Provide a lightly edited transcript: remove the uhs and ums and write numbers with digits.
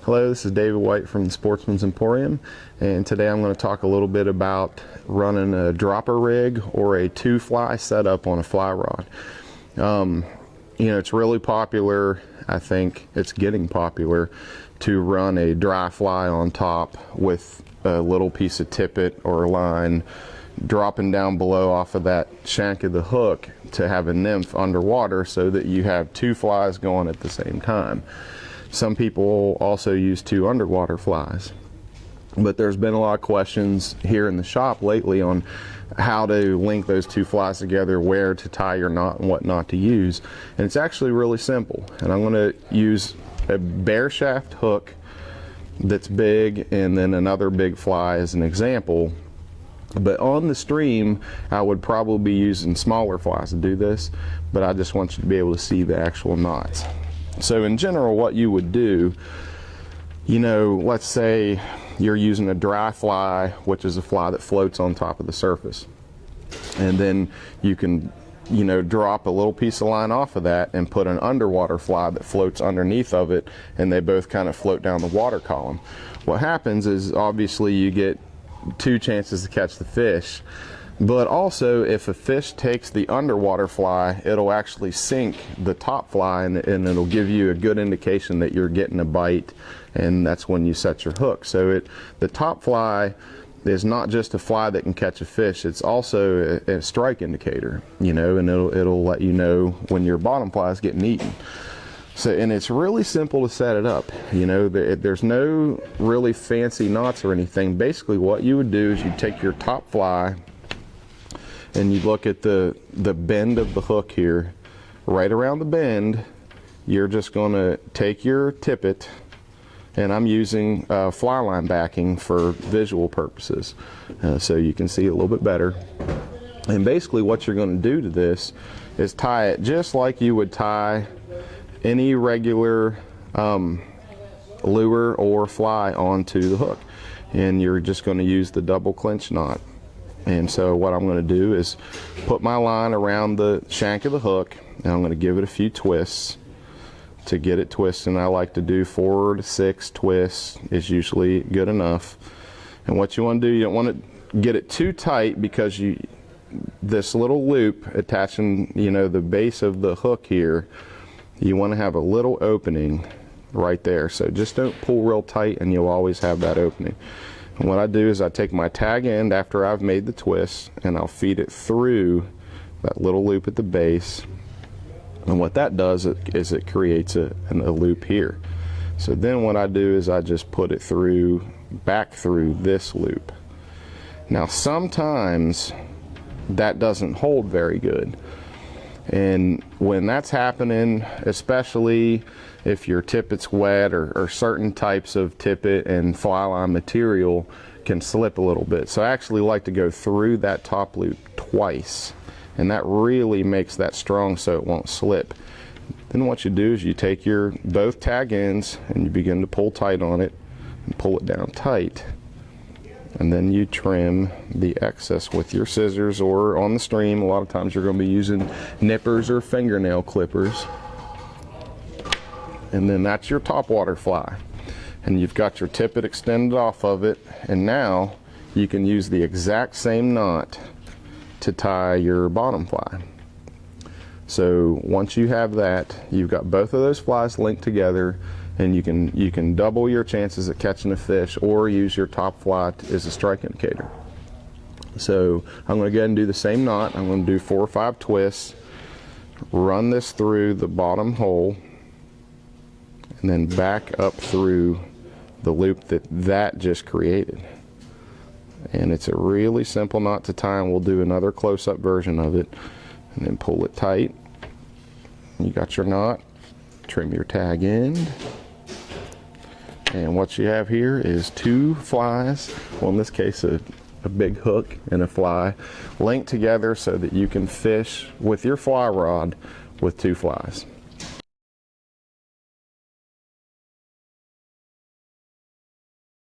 Hello, this is David White from the Sportsman's Emporium, and today I'm going to talk a little bit about running a dropper rig or a two-fly setup on a fly rod. It's really popular, I think it's getting popular, to run a dry fly on top with a little piece of tippet or line dropping down below off of that shank of the hook to have a nymph underwater so that you have two flies going at the same time. Some people also use two underwater flies, but there's been a lot of questions here in the shop lately on how to link those two flies together, where to tie your knot and what not to use. And it's actually really simple. And I'm going to use a bare shaft hook that's big and then another big fly as an example. But on the stream, I would probably be using smaller flies to do this, but I just want you to be able to see the actual knots. So in general, what you would do, let's say you're using a dry fly, which is a fly that floats on top of the surface. And then you can, drop a little piece of line off of that and put an underwater fly that floats underneath of it, and they both kind of float down the water column. What happens is obviously you get two chances to catch the fish. But also, if a fish takes the underwater fly, it'll actually sink the top fly, and it'll give you a good indication that you're getting a bite, and that's when you set your hook. So the top fly is not just a fly that can catch a fish, it's also a strike indicator, and it'll let you know when your bottom fly is getting eaten. So, and it's really simple to set it up. There's no really fancy knots or anything. Basically, what you would do is you take your top fly, and you look at the bend of the hook here. Right around the bend, you're just going to take your tippet, and I'm using fly line backing for visual purposes, so you can see a little bit better. And basically what you're going to do to this is tie it just like you would tie any regular lure or fly onto the hook, and you're just going to use the double clinch knot. And so what I'm going to do is put my line around the shank of the hook, and I'm going to give it a few twists to get it twisted. And I like to do 4 to 6 twists is usually good enough. And what you want to do, you don't want to get it too tight, because this little loop attaching the base of the hook here, you want to have a little opening right there. So just don't pull real tight, and you'll always have that opening. And what I do is I take my tag end after I've made the twist, and I'll feed it through that little loop at the base. And what that does is it creates a loop here. So then what I do is I just put it back through this loop. Now sometimes that doesn't hold very good. And when that's happening, especially if your tippet's wet or certain types of tippet and fly line material can slip a little bit. So I actually like to go through that top loop twice, and that really makes that strong so it won't slip. Then what you do is you take your both tag ends and you begin to pull tight on it and pull it down tight. And then you trim the excess with your scissors, or on the stream, a lot of times you're going to be using nippers or fingernail clippers. And then that's your topwater fly. And you've got your tippet extended off of it, and now you can use the exact same knot to tie your bottom fly. So once you have that, you've got both of those flies linked together, and you can double your chances at catching a fish, or use your top fly as a strike indicator. So I'm going to go ahead and do the same knot. I'm going to do 4 or 5 twists, run this through the bottom hole, and then back up through the loop that just created. And it's a really simple knot to tie, and we'll do another close-up version of it. And then pull it tight. You got your knot. Trim your tag end. And what you have here is 2 flies, well in this case a big hook and a fly, linked together so that you can fish with your fly rod with 2 flies.